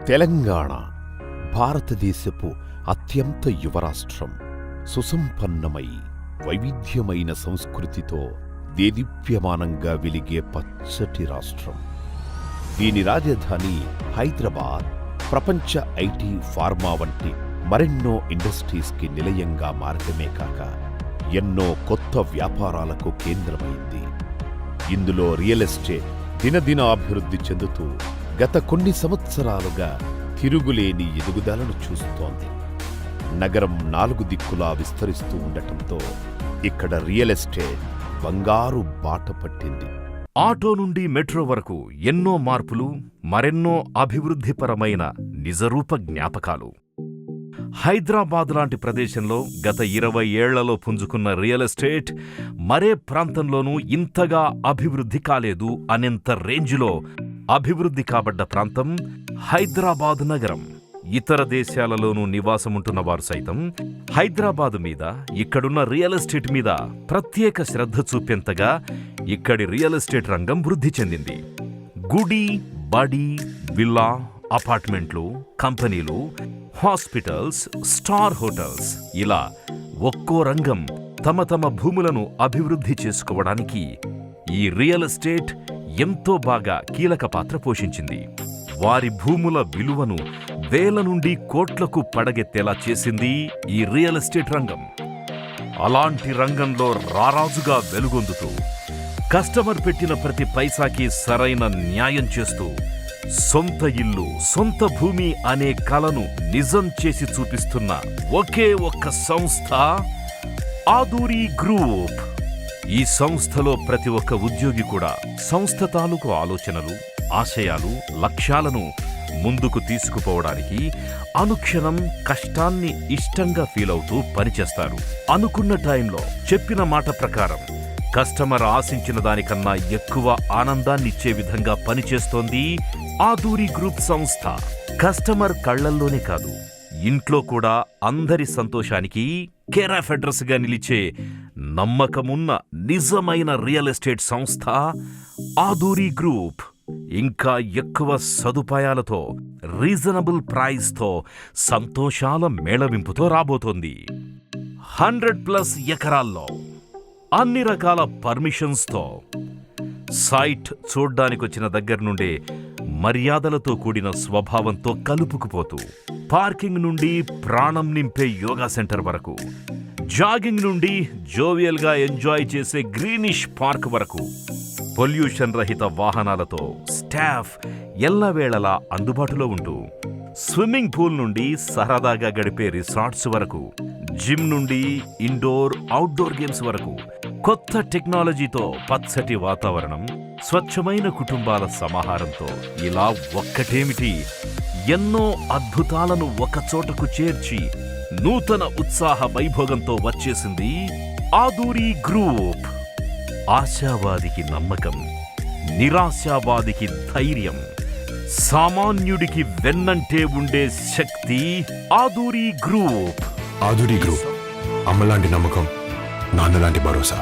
తెలంగాణ భారతదేశపు అత్యంత యువరాష్ట్రం. సుసంపన్నమై వైవిధ్యమైన సంస్కృతితో దేదీప్యమానంగా వెలిగే పచ్చటి రాష్ట్రం. దీని రాజధాని హైదరాబాద్ ప్రపంచ ఐటీ, ఫార్మా వంటి మరెన్నో ఇండస్ట్రీస్కి నిలయంగా మారటమే కాక ఎన్నో కొత్త వ్యాపారాలకు కేంద్రమైంది. ఇందులో రియల్ ఎస్టేట్ దినదిన అభివృద్ధి చెందుతూ గత కొన్ని సంవత్సరాలుగా తిరుగులేని ఎదుగుదలను చూస్తోంది. నగరం 4 దిక్కులా విస్తరిస్తూ ఉండటంతో ఇక్కడ రియల్ ఎస్టేట్ బంగారు బాట పట్టింది. ఆటో నుండి మెట్రో వరకు ఎన్నో మార్పులు, మరెన్నో అభివృద్ధిపరమైన నిజరూప జ్ఞాపకాలు. హైదరాబాద్ లాంటి ప్రదేశంలో గత 20 ఏళ్లలో పుంజుకున్న రియల్ ఎస్టేట్ మరే ప్రాంతంలోనూ ఇంతగా అభివృద్ధి కాలేదు అనేంత రేంజ్లో అభివృద్ధి కాబడ్డ ప్రాంతం హైదరాబాద్ నగరం. ఇతర దేశాలలోనూ నివాసముంటున్న వారు సైతం హైదరాబాదు మీద, ఇక్కడున్న రియల్ ఎస్టేట్ మీద ప్రత్యేక శ్రద్ధ చూపేంతగా ఇక్కడి రియల్ ఎస్టేట్ రంగం వృద్ధి చెందింది. గుడి, బడి, విల్లా, అపార్ట్మెంట్లు, కంపెనీలు, హాస్పిటల్స్, స్టార్ హోటల్స్, ఇలా ఒక్కో రంగం తమ తమ భూములను అభివృద్ధి చేసుకోవడానికి ఈ రియల్ ఎస్టేట్ ఎంతో బాగా కీలక పాత్ర పోషించింది. వారి భూముల విలువను వేల నుండి కోట్లకు పడగెత్తేలా చేసింది ఈ రియల్ ఎస్టేట్ రంగం. అలాంటి రంగంలో రారాజుగా వెలుగొందుతూ కస్టమర్ పెట్టిన ప్రతి పైసాకి సరైన న్యాయం చేస్తూ సొంత ఇల్లు, సొంత భూమి అనే కలను నిజం చేసి చూపిస్తున్న ఒకే ఒక్క సంస్థ ఆదూరి గ్రూప్. ఈ సంస్థలో ప్రతి ఒక్క ఉద్యోగి కూడా సంస్థ తాలూకు ఆలోచనలు, ఆశయాలు, లక్ష్యాలను ముందుకు తీసుకుపోవడానికి అనుక్షణం కష్టాన్ని ఇష్టంగా ఫీల్ అవుతూ పనిచేస్తారు. అనుకున్న టైంలో చెప్పిన మాట ప్రకారం కస్టమర్ ఆశించిన దానికన్నా ఎక్కువ ఆనందాన్నిచ్చే విధంగా పనిచేస్తోంది ఆదూరి గ్రూప్ సంస్థ. కస్టమర్ కళ్లల్లోనే కాదు, ఇంట్లో కూడా అందరి సంతోషానికి కేర్ ఆఫ్ అడ్రస్ గా నిలిచే నమ్మకమున్న నిజమైన రియల్ ఎస్టేట్ సంస్థ ఆదూరి గ్రూప్. ఇంకా ఎక్కువ సదుపాయాలతో, రీజనబుల్ ప్రైస్తో, సంతోషాల మేళవింపుతో రాబోతోంది. 100+ ఎకరాల్లో అన్ని రకాల పర్మిషన్స్తో, సైట్ చూడ్డానికొచ్చిన దగ్గర నుండే మర్యాదలతో కూడిన స్వభావంతో కలుపుకుపోతూ, పార్కింగ్ నుండి ప్రాణం నింపే యోగా సెంటర్ వరకు, జాగింగ్ నుండి జోవియల్గా ఎంజాయ్ చేసే గ్రీనిష్ పార్క్ వరకు, పొల్యూషన్ రహిత వాహనాలతో స్టాఫ్ ఎల్లవేళలా అందుబాటులో ఉంటూ, స్విమ్మింగ్ పూల్ నుండి సరదాగా గడిపే రిసార్ట్స్ వరకు, జిమ్ నుండి ఇండోర్, అవుట్డోర్ గేమ్స్ వరకు, కొత్త టెక్నాలజీతో పచ్చటి వాతావరణం, స్వచ్ఛమైన కుటుంబాల సమాహారంతో, ఇలా ఒక్కటేమిటి ఎన్నో అద్భుతాలను ఒకచోటకు చేర్చి నూతన ఉత్సాహ వైభోగంతో వచ్చేసింది ఆదూరి గ్రూప్. ఆశావాదికి నమ్మకం, నిరాశావాదికి ధైర్యం, సామాన్యుడికి వెన్నంటే ఉండే శక్తి ఆదూరి గ్రూప్. ఆదూరి గ్రూప్ అమ్మలాంటి నమ్మకం, నాన్నలాంటి భరోసా.